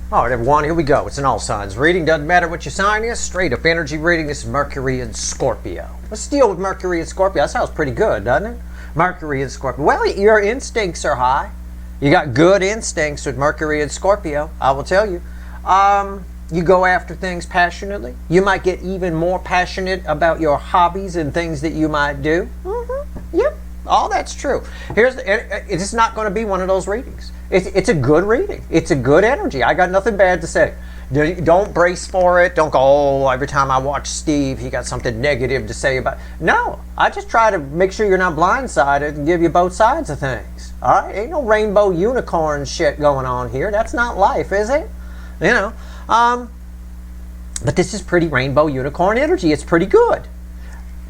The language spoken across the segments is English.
All right, everyone, here we go. It's an all signs reading. Doesn't matter what your sign is. Straight up energy reading. This is Mercury and Scorpio. Let's deal with Mercury and Scorpio. That sounds pretty good, doesn't it? Mercury and Scorpio. Well, your instincts are high. You got good instincts with Mercury and Scorpio, I will tell you. You go after things passionately. You might get even more passionate about your hobbies and things that you might do. Yep, all that's true. It's not going to be one of those readings. It's a good reading. It's a good energy. I got nothing bad to say. Don't brace for it. Don't go, oh, every time I watch Steve, he got something negative to say about it. No, I just try to make sure you're not blindsided and give you both sides of things. All right? Ain't no rainbow unicorn shit going on here. That's not life, is it? You know. But this is pretty rainbow unicorn energy. It's pretty good.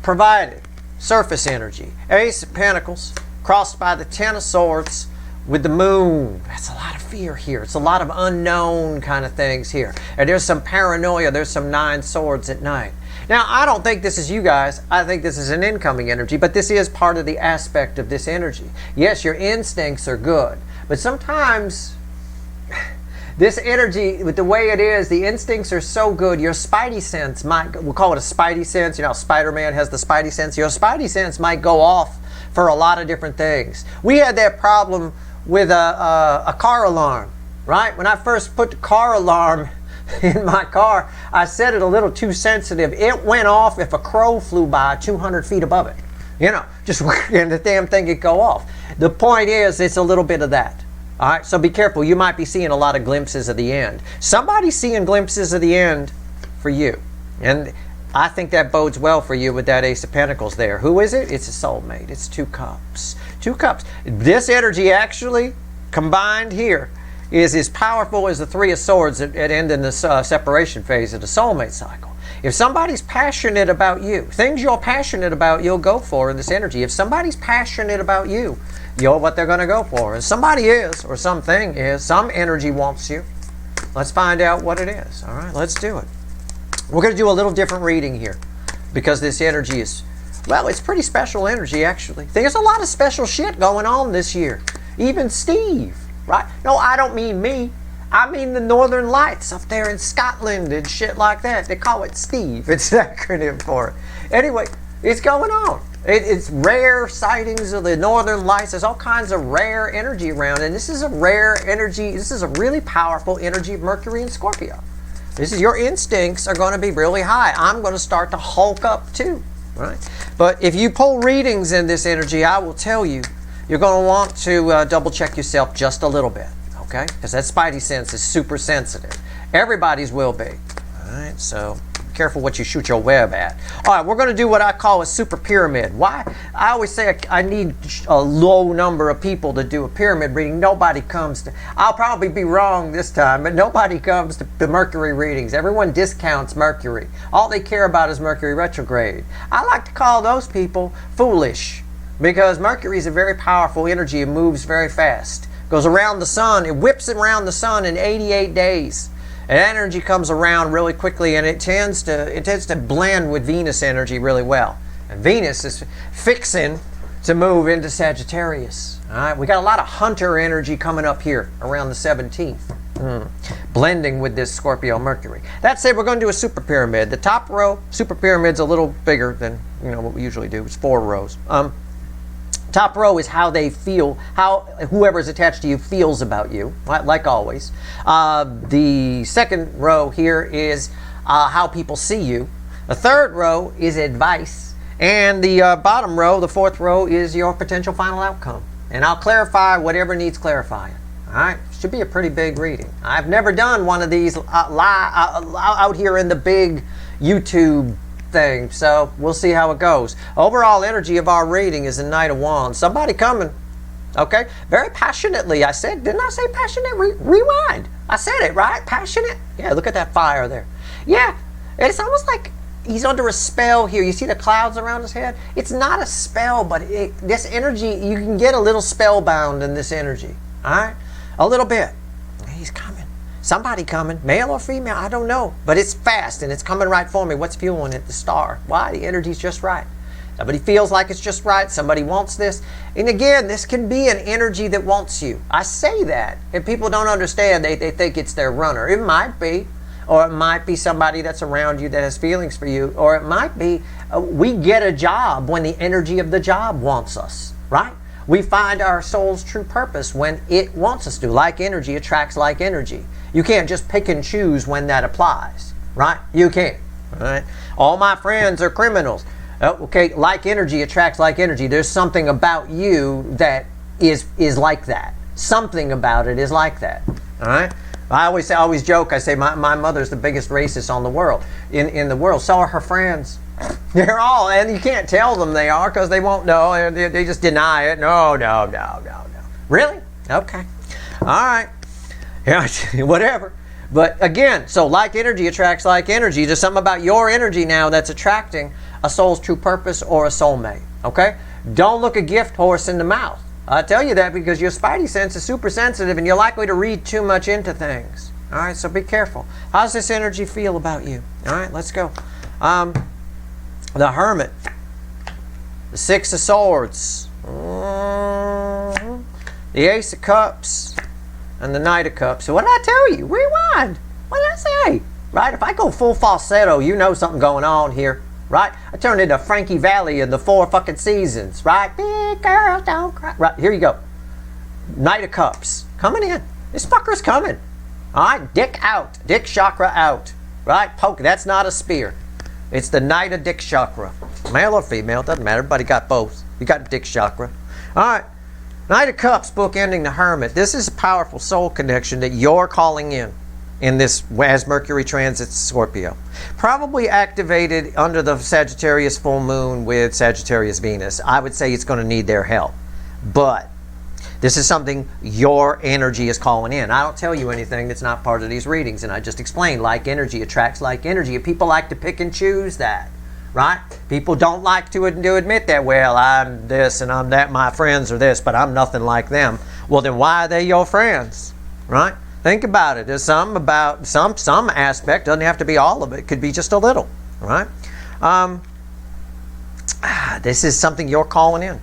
Provided surface energy. Ace of Pentacles crossed by the Ten of Swords with the Moon. That's a lot of fear here. It's a lot of unknown kind of things here. And there's some paranoia. There's some Nine Swords at night. Now, I don't think this is you guys. I think this is an incoming energy, but this is part of the aspect of this energy. Yes, your instincts are good, but sometimes this energy, with the way it is, the instincts are so good, your spidey sense might, we'll call it a spidey sense. You know, Spider-Man has the spidey sense. Your spidey sense might go off for a lot of different things. We had that problem with a car alarm, right? When I first put the car alarm in my car, I set it a little too sensitive. It went off if a crow flew by 200 feet above it. You know, just and the damn thing would go off. The point is, it's a little bit of that. All right, so be careful. You might be seeing a lot of glimpses of the end. Somebody's seeing glimpses of the end for you. And I think that bodes well for you with that Ace of Pentacles there. Who is it? It's a soulmate. It's Two Cups. Two Cups. This energy actually combined here is as powerful as the Three of Swords at end in this separation phase of the soulmate cycle. If somebody's passionate about you, things you're passionate about, you'll go for in this energy. If somebody's passionate about you, you're what they're going to go for. And somebody is, or something is, some energy wants you. Let's find out what it is. All right, let's do it. We're going to do a little different reading here because this energy is, well, it's pretty special energy, actually. There's a lot of special shit going on this year. Even Steve, right? No, I don't mean me. I mean the Northern Lights up there in Scotland and shit like that. They call it Steve. It's an acronym for it. Anyway, it's going on. It's rare sightings of the Northern Lights. There's all kinds of rare energy around. And this is a rare energy. This is a really powerful energy of Mercury and Scorpio. This is your instincts are going to be really high. I'm going to start to hulk up too. Right? But if you pull readings in this energy, I will tell you, you're going to want to double check yourself just a little bit. Okay? Because that spidey sense is super sensitive. Everybody's will be. All right? So be careful what you shoot your web at. All right, we're going to do what I call a super pyramid. Why? I always say I need a low number of people to do a pyramid reading. Nobody comes to, I'll probably be wrong this time, but nobody comes to the Mercury readings. Everyone discounts Mercury. All they care about is Mercury retrograde. I like to call those people foolish because Mercury is a very powerful energy. It moves very fast. Goes around the sun. It whips around the sun in 88 days. And energy comes around really quickly, and it tends to blend with Venus energy really well. And Venus is fixing to move into Sagittarius. All right, we got a lot of hunter energy coming up here around the 17th, blending with this Scorpio Mercury. That said, we're going to do a super pyramid. The top row, super pyramid's a little bigger than what we usually do. It's 4 rows. Top row is how they feel, how whoever's attached to you feels about you, like always. The second row here is how people see you. The third row is advice. And the bottom row, the fourth row, is your potential final outcome. And I'll clarify whatever needs clarifying. All right? Should be a pretty big reading. I've never done one of these out here in the big YouTube thing, so we'll see how it goes. Overall energy of our reading is the Knight of Wands. Somebody coming, okay? Very passionately. I said, didn't I say passionate? Rewind. I said it, right? Passionate? Yeah, look at that fire there. Yeah, it's almost like he's under a spell here. You see the clouds around his head? It's not a spell, but this energy, you can get a little spellbound in this energy, all right? A little bit. He's coming. Somebody coming, male or female, I don't know. But it's fast and it's coming right for me. What's fueling it? The star. Why? The energy's just right. Somebody feels like it's just right. Somebody wants this. And again, this can be an energy that wants you. I say that. And people don't understand. They think it's their runner. It might be. Or it might be somebody that's around you that has feelings for you. Or it might be we get a job when the energy of the job wants us. Right? We find our soul's true purpose when it wants us to. Like energy attracts like energy. You can't just pick and choose when that applies. Right? You can't. Right? All my friends are criminals. Okay, like energy attracts like energy. There's something about you that is like that. Something about it is like that. All right? I always joke. I say my mother's the biggest racist on the world. In the world. So are her friends. They're all, and you can't tell them they are because they won't know. And they just deny it. No. Really? Okay. All right. Yeah, whatever. But again, so like energy attracts like energy. There's something about your energy now that's attracting a soul's true purpose or a soulmate. Okay? Don't look a gift horse in the mouth. I tell you that because your spidey sense is super sensitive and you're likely to read too much into things. All right, so be careful. How does this energy feel about you? All right, let's go. The Hermit, the Six of Swords, the Ace of Cups, and the Knight of Cups. So what did I tell you? Rewind. What did I say? Right? If I go full falsetto, you know something going on here. Right? I turned into Frankie Valli in the 4 fucking seasons. Right? Big girls don't cry. Right, here you go. Knight of Cups. Coming in. This fucker's coming. Alright? Dick out. Dick chakra out. Right? Poke. That's not a spear. It's the Knight of Dick chakra. Male or female. Doesn't matter. Everybody got both. You got Dick chakra. Alright. Knight of Cups, book ending the Hermit. This is a powerful soul connection that you're calling in this as Mercury transits Scorpio. Probably activated under the Sagittarius full moon with Sagittarius Venus. I would say it's going to need their help. But this is something your energy is calling in. I don't tell you anything that's not part of these readings, and I just explained like energy attracts like energy, and people like to pick and choose that. Right? People don't like to admit that, well, I'm this and I'm that, my friends are this, but I'm nothing like them. Well, then why are they your friends? Right? Think about it. There's some about some aspect. Doesn't have to be all of it. Could be just a little. Right? This is something you're calling in.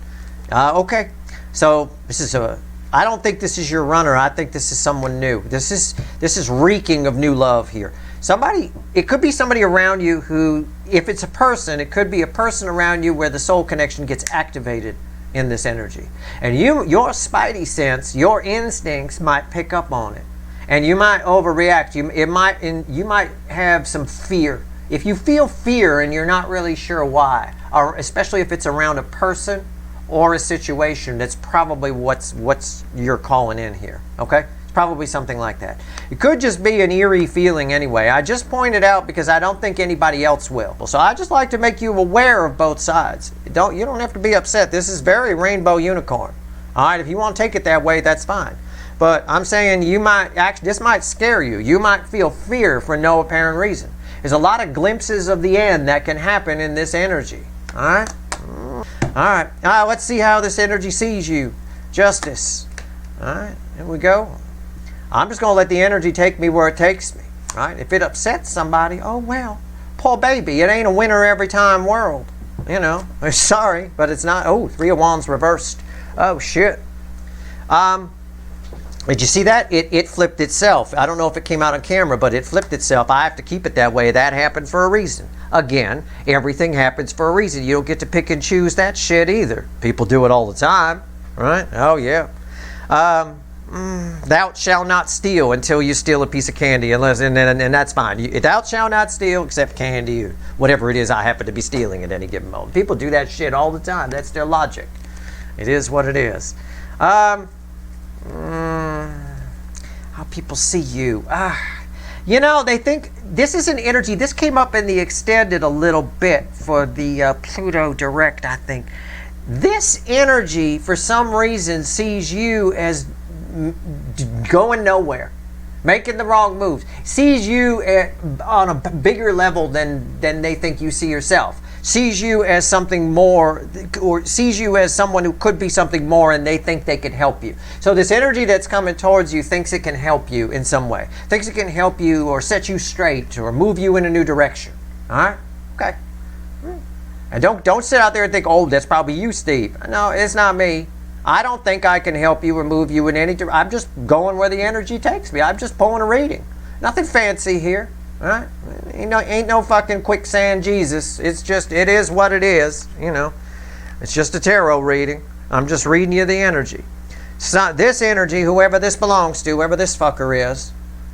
Okay. So this is I don't think this is your runner. I think this is someone new. This is reeking of new love here. Somebody. It could be somebody around you who, if it's a person, it could be a person around you where the soul connection gets activated in this energy, and your spidey sense, your instincts might pick up on it. And you might overreact. You might have some fear. If you feel fear and you're not really sure why, or especially if it's around a person or a situation, that's probably what's you're calling in here. Okay? It's probably something like that. It could just be an eerie feeling anyway. I just pointed out because I don't think anybody else will. So I just like to make you aware of both sides. You don't have to be upset. This is very rainbow unicorn. All right? If you want to take it that way, that's fine. But I'm saying this might scare you. You might feel fear for no apparent reason. There's a lot of glimpses of the end that can happen in this energy. All right? All right. Let's see how this energy sees you. Justice. All right. Here we go. I'm just going to let the energy take me where it takes me. All right? If it upsets somebody, oh well. Poor baby. It ain't a winner every time world. You know. Sorry, but it's not. Oh, 3 of Wands reversed. Oh, shit. Did you see that? It flipped itself. I don't know if it came out on camera, but it flipped itself. I have to keep it that way. That happened for a reason. Again, everything happens for a reason. You don't get to pick and choose that shit either. People do it all the time. Right? Oh, yeah. Thou shalt not steal until you steal a piece of candy, and that's fine. Thou shalt not steal except candy or whatever it is I happen to be stealing at any given moment. People do that shit all the time. That's their logic. It is what it is. How people see you. You know, they think this is an energy. This came up in the extended a little bit for the Pluto direct, I think. This energy, for some reason, sees you as going nowhere, making the wrong moves. Sees you on a bigger level than they think you see yourself. Sees you as something more, or sees you as someone who could be something more, and they think they could help you. So this energy that's coming towards you thinks it can help you in some way. Thinks it can help you or set you straight or move you in a new direction. All right? Okay. And don't sit out there and think, oh, that's probably you, Steve. No, it's not me. I don't think I can help you or move you in any direction. I'm just going where the energy takes me. I'm just pulling a reading. Nothing fancy here. All right? Ain't no fucking quicksand Jesus. It's just, it is what it is. You know, it's just a tarot reading. I'm just reading you the energy. So this energy, whoever this belongs to, whoever this fucker is,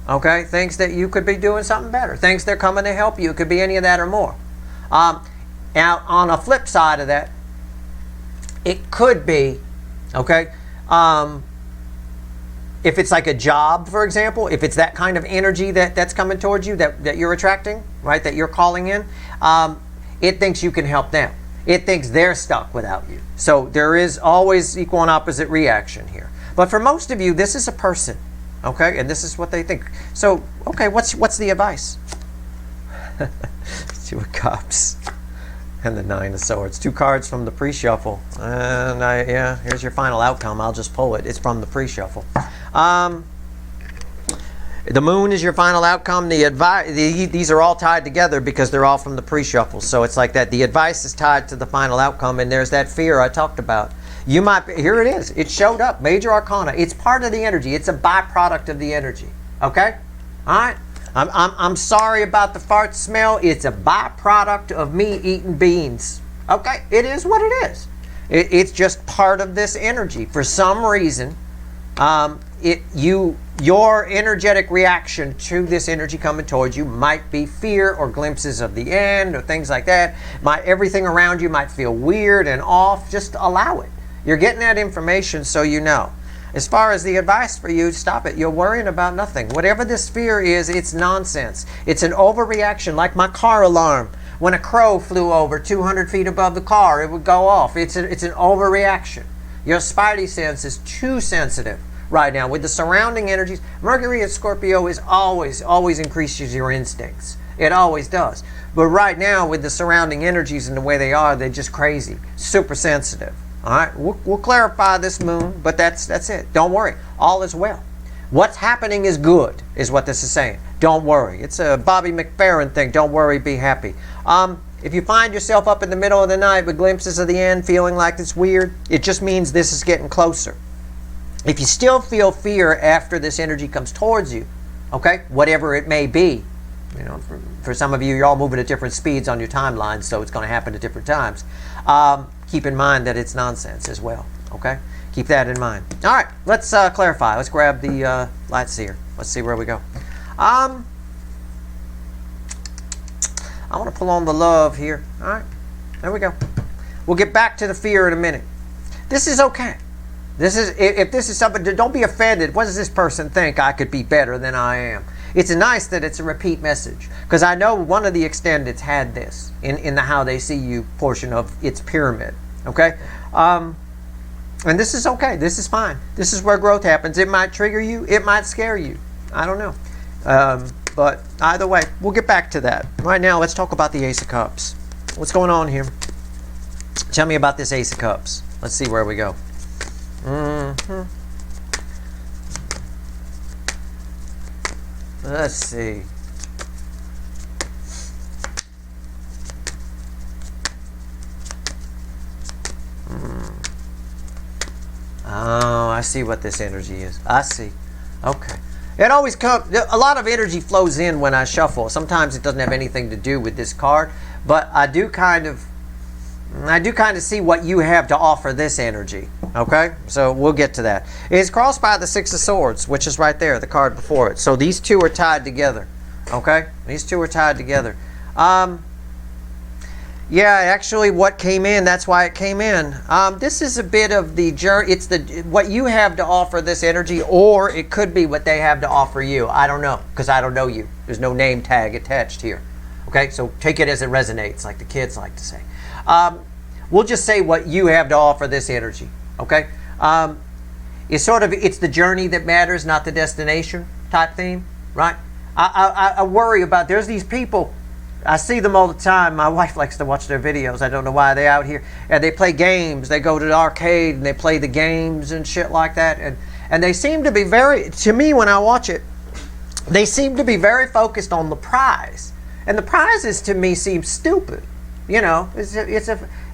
okay, thinks that you could be doing something better. Thinks they're coming to help you. It could be any of that or more. Now, on a flip side of that, it could be, okay, if it's like a job, for example, if it's that kind of energy that's coming towards you, that you're attracting, right, that you're calling in, it thinks you can help them. It thinks they're stuck without you. So there is always equal and opposite reaction here. But for most of you, this is a person, okay, and this is what they think. So, okay, what's the advice? Two of Cups. And the Nine of Swords. 2 cards from the pre-shuffle. And yeah, here's your final outcome. I'll just pull it. It's from the pre-shuffle. The Moon is your final outcome. These are all tied together because they're all from the pre-shuffle. So it's like that. The advice is tied to the final outcome, and there's that fear I talked about. You might be, here it is. It showed up. Major Arcana. It's part of the energy. It's a byproduct of the energy. Okay? All right? I'm sorry about the fart smell. It's a byproduct of me eating beans. Okay? It is what it is. It's just part of this energy. For some reason, your energetic reaction to this energy coming towards you might be fear or glimpses of the end or things like that. Everything around you might feel weird and off. Just allow it. You're getting that information so you know. As far as the advice for you, stop it. You're worrying about nothing. Whatever this fear is, it's nonsense. It's an overreaction, like my car alarm. When a crow flew over 200 feet above the car, it would go off. It's an overreaction. Your spidey sense is too sensitive right now. With the surrounding energies, Mercury and Scorpio is always increases your instincts. It always does. But right now, with the surrounding energies and the way they are, they're just crazy, super sensitive. All right, we'll clarify this Moon, but that's it. Don't worry. All is well. What's happening is good, is what this is saying. Don't worry. It's a Bobby McFerrin thing. Don't worry, be happy. If you find yourself up in the middle of the night with glimpses of the end, feeling like it's weird, it just means this is getting closer. If you still feel fear after this energy comes towards you, okay, whatever it may be, you know, for some of you, you're all moving at different speeds on your timeline, so it's going to happen at different times. Keep in mind that it's nonsense as well, okay? Keep that in mind. All right, let's clarify. Let's grab the light seer. Let's see where we go. I want to pull on the love here. All right, there we go. We'll get back to the fear in a minute. This is okay. If this is something, don't be offended. What does this person think? I could be better than I am. It's nice that it's a repeat message, because I know one of the extendeds had this in the How They See You portion of its pyramid. Okay? And this is okay. This is fine. This is where growth happens. It might trigger you. It might scare you. I don't know. But either way, we'll get back to that. Right now, let's talk about the Ace of Cups. What's going on here? Tell me about this Ace of Cups. Let's see where we go. Let's see. Oh, I see what this energy is. I see. Okay. It always comes, a lot of energy flows in when I shuffle. Sometimes it doesn't have anything to do with this card, but I do kind of see what you have to offer this energy. Okay? So we'll get to that. It's crossed by the Six of Swords, which is right there, the card before it. So these two are tied together. Okay? These two are tied together. Yeah, actually what came in, that's why it came in. This is a bit of the journey. It's what you have to offer this energy, or it could be what they have to offer you. I don't know, because I don't know you. There's no name tag attached here. Okay? So take it as it resonates, like the kids like to say. We'll just say what you have to offer this energy. Okay? It's the journey that matters, not the destination type theme, right? I worry about, there's these people, I see them all the time. My wife likes to watch their videos. I don't know why. They're out here and they play games. They go to the arcade and they play the games and shit like that. And they seem to be to me when I watch it, they seem to be very focused on the prize. And the prizes to me seem stupid. You know,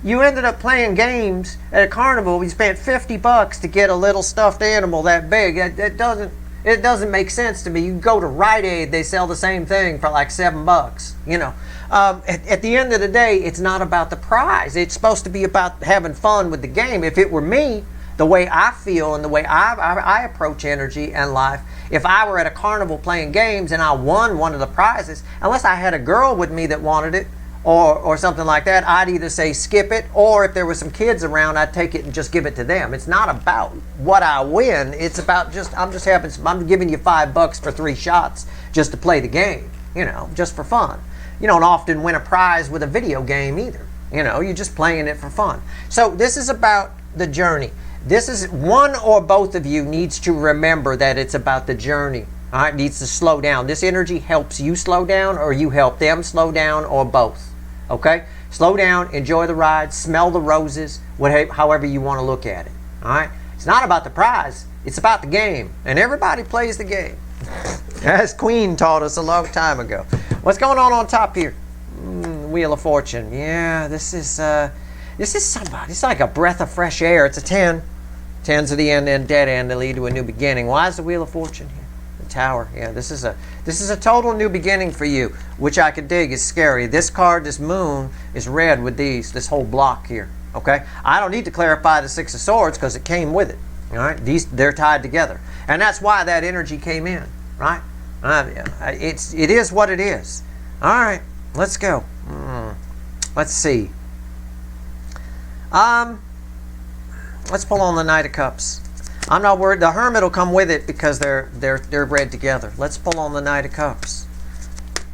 you ended up playing games at a carnival. You spent $50 to get a little stuffed animal that big. It doesn't make sense to me. You go to Rite Aid, they sell the same thing for like $7. You know, at the end of the day, it's not about the prize. It's supposed to be about having fun with the game. If it were me, the way I feel and the way I approach energy and life, if I were at a carnival playing games and I won one of the prizes, unless I had a girl with me that wanted it, or something like that, I'd either say skip it, or if there were some kids around, I'd take it and just give it to them. It's not about what I win. It's about I'm giving you $5 for 3 shots just to play the game, you know, just for fun. You don't often win a prize with a video game either. You know, you're just playing it for fun. So this is about the journey. This is one or both of you needs to remember that it's about the journey. All right, needs to slow down. This energy helps you slow down, or you help them slow down, or both. Okay? Slow down, enjoy the ride, smell the roses, however you want to look at it. All right? It's not about the prize. It's about the game. And everybody plays the game. As Queen taught us a long time ago. What's going on top here? Wheel of Fortune. Yeah, this is somebody. It's like a breath of fresh air. It's a 10. 10's at the end and dead end to lead to a new beginning. Why is the Wheel of Fortune here? Tower. Yeah, this is a total new beginning for you, which I could dig is scary. This card, this moon, is red with this whole block here. Okay, I don't need to clarify the 6 of Swords because it came with it. All right, they're tied together, and that's why that energy came in. Right? It is what it is. All right, let's go. Let's see. Let's pull on the Knight of Cups. I'm not worried. The Hermit will come with it because they're read together. Let's pull on the Knight of Cups.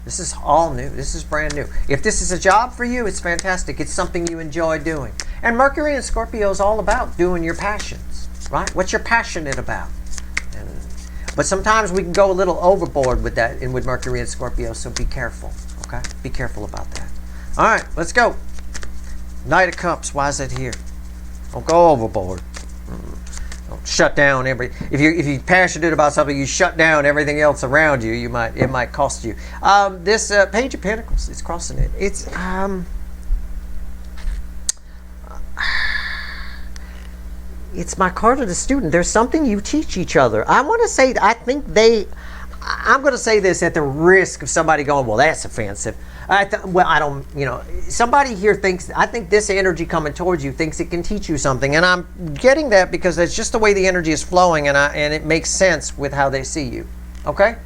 This is all new. This is brand new. If this is a job for you, it's fantastic. It's something you enjoy doing. And Mercury and Scorpio is all about doing your passions, right? What you're passionate about. But sometimes we can go a little overboard with that and with Mercury and Scorpio, so be careful, okay? Be careful about that. All right, let's go. Knight of Cups, why is it here? Don't go overboard. Shut down if you're passionate about something, you shut down everything else around you. It might cost you. This Page of Pentacles, it's crossing it. It's my card of the student. There's something you teach each other. I'm going to say this at the risk of somebody going, well, that's offensive. I don't, somebody here I think this energy coming towards you thinks it can teach you something. And I'm getting that because that's just the way the energy is flowing, and it makes sense with how they see you. Okay?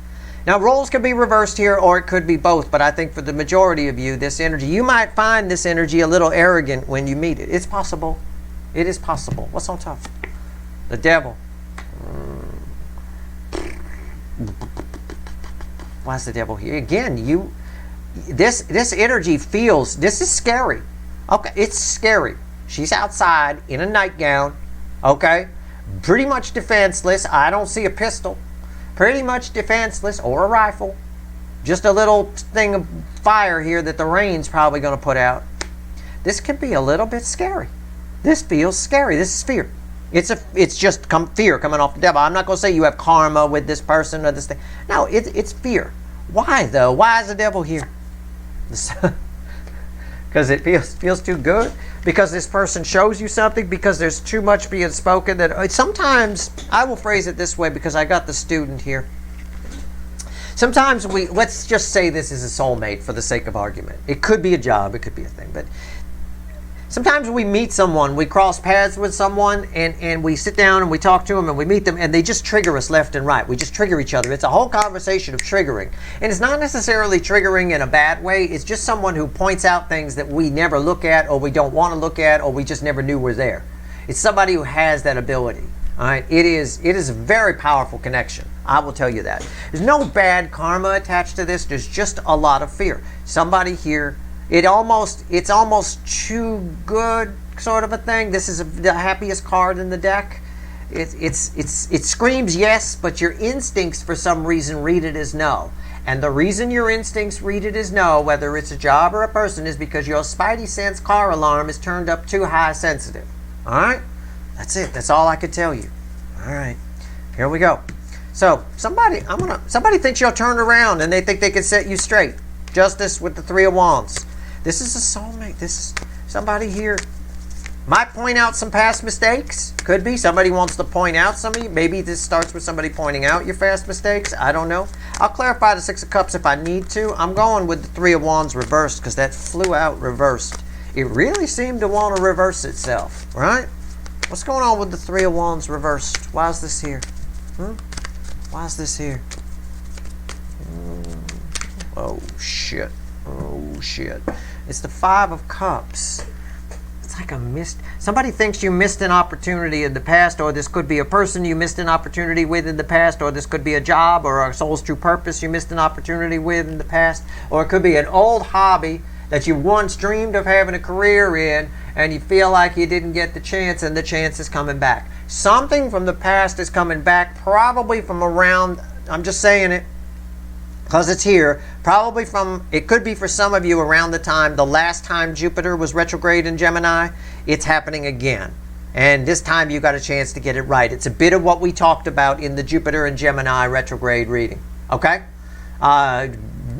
Now, roles could be reversed here, or it could be both. But I think for the majority of you, this energy, you might find this energy a little arrogant when you meet it. It's possible. It is possible. What's on top? The Devil. Why is the Devil here? Again, this energy feels, this is scary. Okay, it's scary. She's outside in a nightgown, okay? Pretty much defenseless. I don't see a pistol. Pretty much defenseless, or a rifle. Just a little thing of fire here that the rain's probably going to put out. This could be a little bit scary. This feels scary. This is fear. It's just fear coming off the Devil. I'm not going to say you have karma with this person or this thing. No, it's fear. Why though? Why is the Devil here? Because it feels too good? Because this person shows you something? Because there's too much being spoken? That sometimes, I will phrase it this way because I got the student here. Sometimes let's just say this is a soulmate for the sake of argument. It could be a job, it could be a thing, but sometimes we meet someone, we cross paths with someone, and we sit down and we talk to them and we meet them, and they just trigger us left and right. We just trigger each other. It's a whole conversation of triggering. And it's not necessarily triggering in a bad way. It's just someone who points out things that we never look at, or we don't want to look at, or we just never knew were there. It's somebody who has that ability. All right? It is a very powerful connection. I will tell you that. There's no bad karma attached to this. There's just a lot of fear. Somebody here, it's almost too good sort of a thing. This is the happiest card in the deck. It screams yes, but your instincts for some reason read it as no. And the reason your instincts read it as no, whether it's a job or a person, is because your spidey sense car alarm is turned up too high sensitive. All right? That's it. That's all I could tell you. All right. Here we go. So somebody thinks you'll turn around and they think they can set you straight. Justice with the 3 of Wands. This is a soulmate. This is somebody here. Might point out some past mistakes. Could be. Somebody wants to point out somebody. Maybe this starts with somebody pointing out your past mistakes. I don't know. I'll clarify the Six of Cups if I need to. I'm going with the Three of Wands reversed because that flew out reversed. It really seemed to want to reverse itself, right? What's going on with the Three of Wands reversed? Why is this here? Why is this here? Oh, shit. Oh, shit. It's the Five of Cups. It's like a missed... Somebody thinks you missed an opportunity in the past, or this could be a person you missed an opportunity with in the past, or this could be a job or a soul's true purpose you missed an opportunity with in the past, or it could be an old hobby that you once dreamed of having a career in, and you feel like you didn't get the chance, and the chance is coming back. Something from the past is coming back, probably from around... I'm just saying it because it's here. Probably from, it could be for some of you around the last time Jupiter was retrograde in Gemini. It's happening again. And this time you got a chance to get it right. It's a bit of what we talked about in the Jupiter and Gemini retrograde reading. Okay?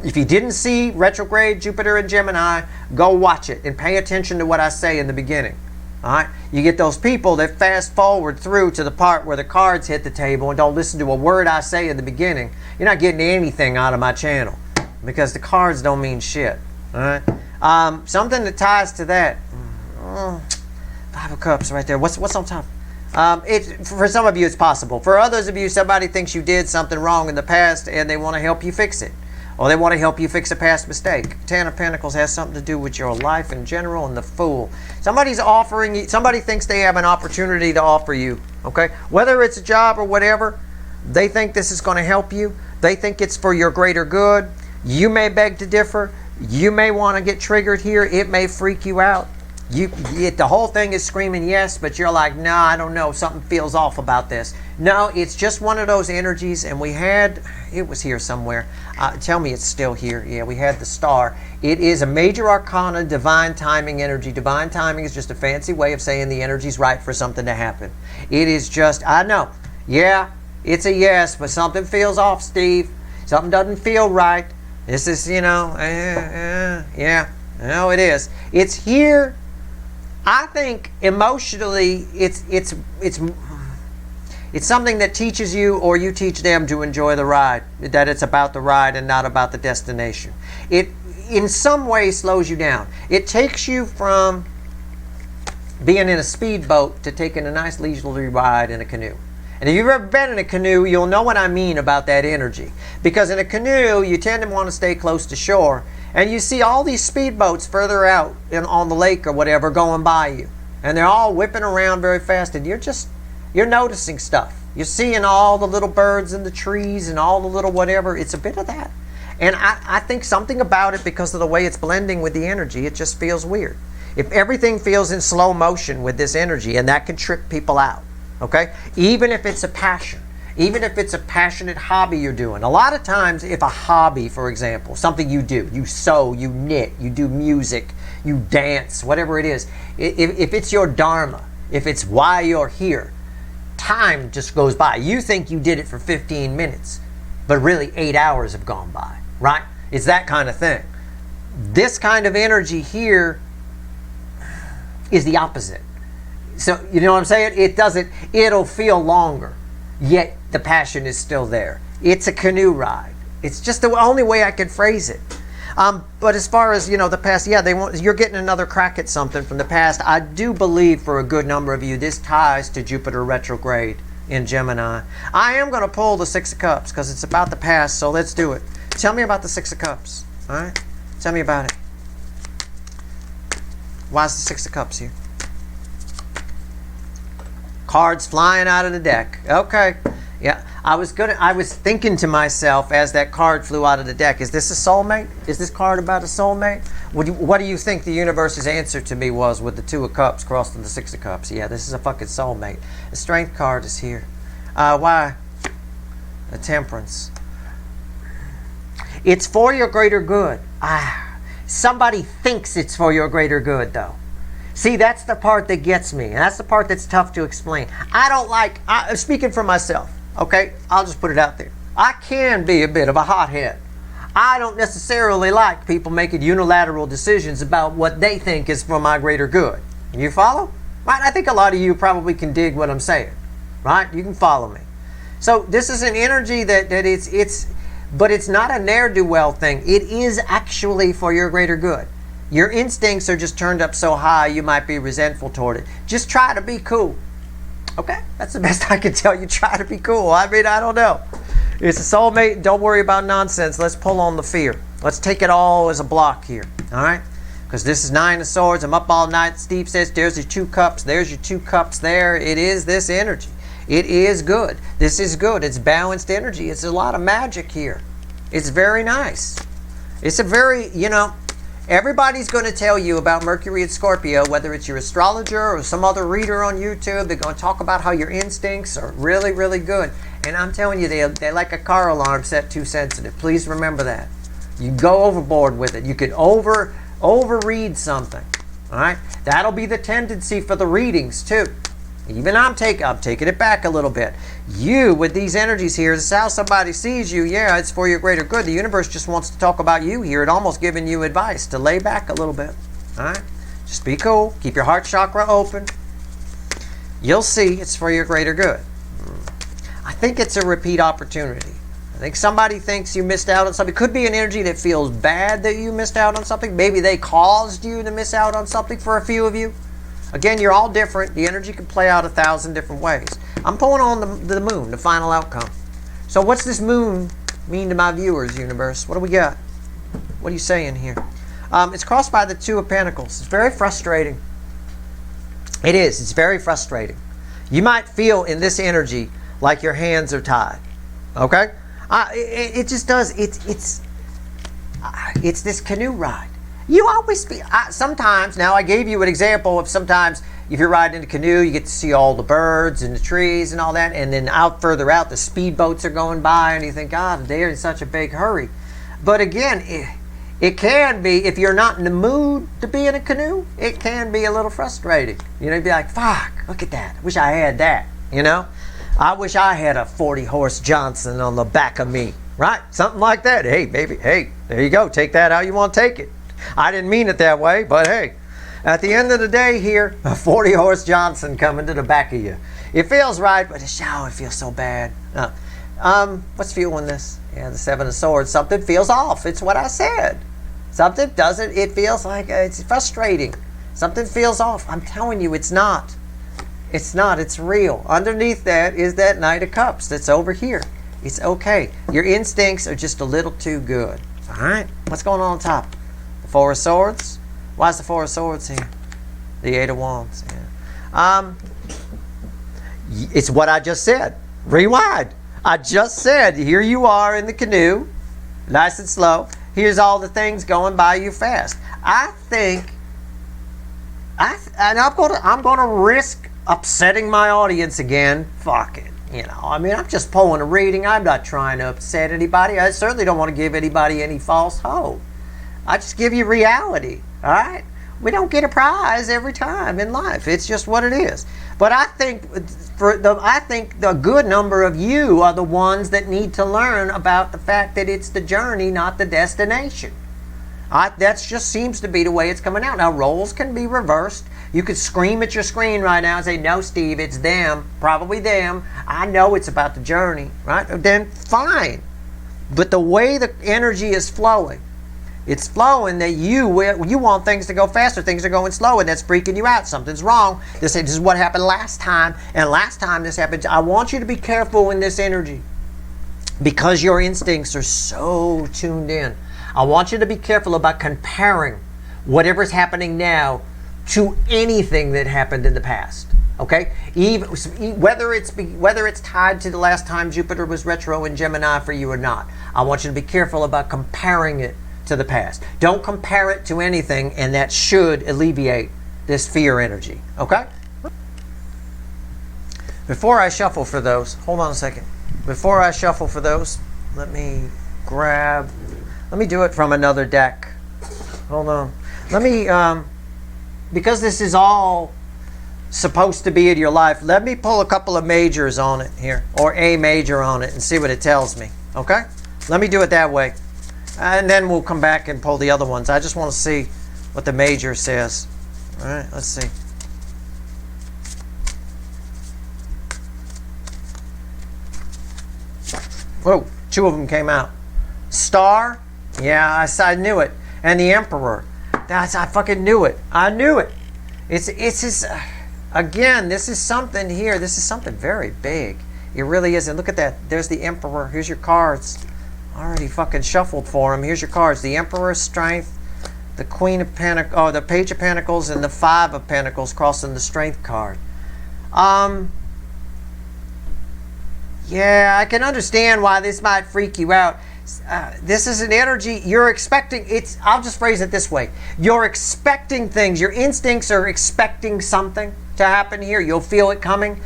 If you didn't see retrograde Jupiter and Gemini, go watch it and pay attention to what I say in the beginning. All right? You get those people that fast forward through to the part where the cards hit the table and don't listen to a word I say in the beginning. You're not getting anything out of my channel because the cards don't mean shit. All right? Something that ties to that. Five of Cups right there. What's on top? For some of you, it's possible. For others of you, somebody thinks you did something wrong in the past and they want to help you fix it. Or they want to help you fix a past mistake. Ten of Pentacles has something to do with your life in general, and the Fool. Somebody's offering you, somebody thinks they have an opportunity to offer you, okay? Whether it's a job or whatever, they think this is going to help you. They think it's for your greater good. You may beg to differ. You may want to get triggered here. It may freak you out. The whole thing is screaming yes, but you're like, nah, I don't know. Something feels off about this. No, it's just one of those energies, and it was here somewhere. Tell me it's still here. Yeah, we had the Star. It is a major arcana, divine timing energy. Divine timing is just a fancy way of saying the energy's right for something to happen. It is just, I know. Yeah, it's a yes, but something feels off, Steve. Something doesn't feel right. This is, yeah. No, it is. It's here. I think emotionally, it's something that teaches you, or you teach them, to enjoy the ride. That it's about the ride and not about the destination. It, in some way, slows you down. It takes you from being in a speedboat to taking a nice leisurely ride in a canoe. And if you've ever been in a canoe, you'll know what I mean about that energy. Because in a canoe, you tend to want to stay close to shore. And you see all these speedboats further out on the lake or whatever going by you. And they're all whipping around very fast. And you're noticing stuff. You're seeing all the little birds in the trees and all the little whatever. It's a bit of that. And I think something about it, because of the way it's blending with the energy, it just feels weird. If everything feels in slow motion with this energy, and that can trip people out. Okay? Even if it's a passion. Even if it's a passionate hobby you're doing. A lot of times, if a hobby, for example, something you do, you sew, you knit, you do music, you dance, whatever it is, if it's your dharma, if it's why you're here, time just goes by. You think you did it for 15 minutes, but really 8 hours have gone by, right? It's that kind of thing. This kind of energy here is the opposite. So, you know what I'm saying? It'll feel longer. Yet the passion is still there. It's a canoe ride. It's just the only way I can phrase it. But as far as, the past, yeah, you're getting another crack at something from the past. I do believe for a good number of you, this ties to Jupiter retrograde in Gemini. I am going to pull the Six of Cups because it's about the past, so let's do it. Tell me about the Six of Cups. All right? Tell me about it. Why is the Six of Cups here? Cards flying out of the deck. Okay. Yeah. I was thinking to myself as that card flew out of the deck, is this a soulmate? Is this card about a soulmate? What do you think the universe's answer to me was with the Two of Cups crossed to the Six of Cups? Yeah, this is a fucking soulmate. The Strength card is here. Why? The Temperance. It's for your greater good. Somebody thinks it's for your greater good, though. See, that's the part that gets me. And that's the part that's tough to explain. Speaking for myself, okay? I'll just put it out there. I can be a bit of a hothead. I don't necessarily like people making unilateral decisions about what they think is for my greater good. You follow? Right? I think a lot of you probably can dig what I'm saying. Right? You can follow me. So this is an energy that but it's not a ne'er-do-well thing. It is actually for your greater good. Your instincts are just turned up so high you might be resentful toward it. Just try to be cool. Okay? That's the best I can tell you. Try to be cool. I mean, I don't know. It's a soulmate. Don't worry about nonsense. Let's pull on the fear. Let's take it all as a block here. All right? Because this is 9 of Swords. I'm up all night. Steve says, there's your 2 cups. There's your 2 cups there. It is this energy. It is good. This is good. It's balanced energy. It's a lot of magic here. It's very nice. It's a very, everybody's going to tell you about Mercury and Scorpio, whether it's your astrologer or some other reader on YouTube. They're going to talk about how your instincts are really, really good. And I'm telling you, they're like a car alarm set too sensitive. Please remember that. You go overboard with it. You could overread something. All right? That'll be the tendency for the readings too. Even I'm taking it back a little bit. You, with these energies here, this is how somebody sees you. Yeah, it's for your greater good. The universe just wants to talk about you here. It almost giving you advice to lay back a little bit. All right? Just be cool. Keep your heart chakra open. You'll see it's for your greater good. I think it's a repeat opportunity. I think somebody thinks you missed out on something. It could be an energy that feels bad that you missed out on something. Maybe they caused you to miss out on something for a few of you. Again, you're all different. The energy can play out 1,000 different ways. I'm pulling on the moon, the final outcome. So what's this moon mean to my viewers, universe? What do we got? What are you saying here? It's crossed by the 2 of Pentacles. It's very frustrating. It is. It's very frustrating. You might feel in this energy like your hands are tied. Okay? It just does. It's this canoe ride. You always be, sometimes, now I gave you an example of sometimes if you're riding in a canoe, you get to see all the birds and the trees and all that, and then further out, the speedboats are going by, and you think, God, they're in such a big hurry. But again, it can be, if you're not in the mood to be in a canoe, it can be a little frustrating. You'd be like, fuck, look at that. I wish I had that, I wish I had a 40-horse Johnson on the back of me, right? Something like that. Hey, baby, hey, there you go. Take that how you want to take it. I didn't mean it that way, but hey, at the end of the day here, a 40-horse Johnson coming to the back of you. It feels right, but it feels so bad. What's fueling this? Yeah, the 7 of Swords. Something feels off. It's what I said. Something doesn't. It feels like it's frustrating. Something feels off. I'm telling you, it's not. It's not. It's real. Underneath that is that Knight of Cups that's over here. It's okay. Your instincts are just a little too good. All right? What's going on top? The 4 of Swords. Why is the 4 of Swords here? The 8 of Wands. Yeah. It's what I just said. Rewind. I just said, here you are in the canoe, nice and slow. Here's all the things going by you fast. I think, and I'm gonna risk upsetting my audience again. Fuck it. I'm just pulling a reading. I'm not trying to upset anybody. I certainly don't want to give anybody any false hope. I just give you reality, all right? We don't get a prize every time in life. It's just what it is. But I think the good number of you are the ones that need to learn about the fact that it's the journey, not the destination. That just seems to be the way it's coming out. Now, roles can be reversed. You could scream at your screen right now and say, no, Steve, it's them, probably them. I know it's about the journey, right? Then fine. But the way the energy is flowing, it's flowing that you want things to go faster. Things are going slow, and that's freaking you out. Something's wrong. This is what happened last time, and last time this happened. I want you to be careful in this energy because your instincts are so tuned in. I want you to be careful about comparing whatever's happening now to anything that happened in the past. Okay? Even whether it's tied to the last time Jupiter was retro in Gemini for you or not. I want you to be careful about comparing it to the past. Don't compare it to anything, and that should alleviate this fear energy. Okay? Before I shuffle for those, hold on a second. Before I shuffle for those, let me do it from another deck. Hold on. Let me, because this is all supposed to be in your life, let me pull a couple of majors on it here, or a major on it, and see what it tells me. Okay? Let me do it that way. And then we'll come back and pull the other ones. I just want to see what the major says. All right, let's see. Whoa, 2 of them came out. Star, yeah, I knew it. And the Emperor, I fucking knew it. I knew it. It's just, again, this is something here. This is something very big. It really is. And look at that. There's the Emperor. Here's your cards. Already fucking shuffled for him. Here's your cards. The Emperor, Strength, the Queen of Pentacles, oh, the Page of Pentacles, and the 5 of Pentacles crossing the Strength card. Yeah, I can understand why this might freak you out. This is an energy you're expecting. I'll just phrase it this way. You're expecting things. Your instincts are expecting something to happen here. You'll feel it coming.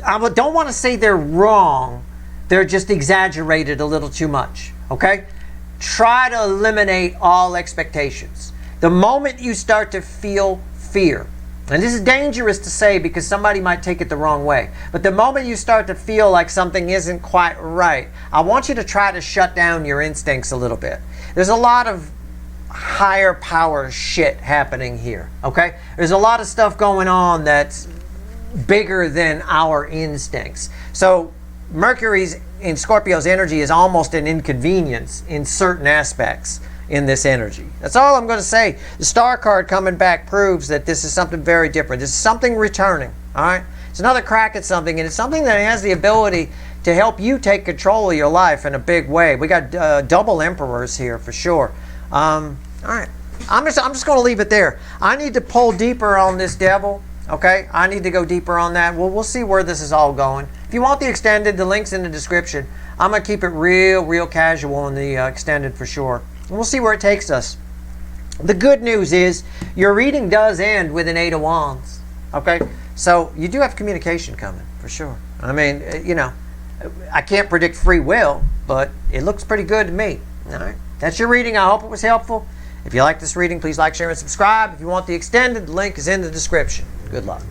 I don't want to say they're wrong. They're just exaggerated a little too much. Okay? Try to eliminate all expectations. The moment you start to feel fear, and this is dangerous to say because somebody might take it the wrong way, but the moment you start to feel like something isn't quite right, I want you to try to shut down your instincts a little bit. There's a lot of higher power shit happening here, okay? There's a lot of stuff going on that's bigger than our instincts. So Mercury's in Scorpio's energy is almost an inconvenience in certain aspects in this energy. That's all I'm going to say. The Star card coming back proves that this is something very different. This is something returning, all right? It's another crack at something, and it's something that has the ability to help you take control of your life in a big way. We got double Emperors here for sure. All right. I'm just going to leave it there. I need to pull deeper on this devil. Okay, I need to go deeper on that. Well, we'll see where this is all going. If you want the extended, the link's in the description. I'm going to keep it real casual in the extended for sure. And we'll see where it takes us. The good news is your reading does end with an 8 of Wands. Okay, so you do have communication coming for sure. I mean, you know, I can't predict free will, but it looks pretty good to me. All right, that's your reading. I hope it was helpful. If you like this reading, please like, share, and subscribe. If you want the extended, the link is in the description. Good luck.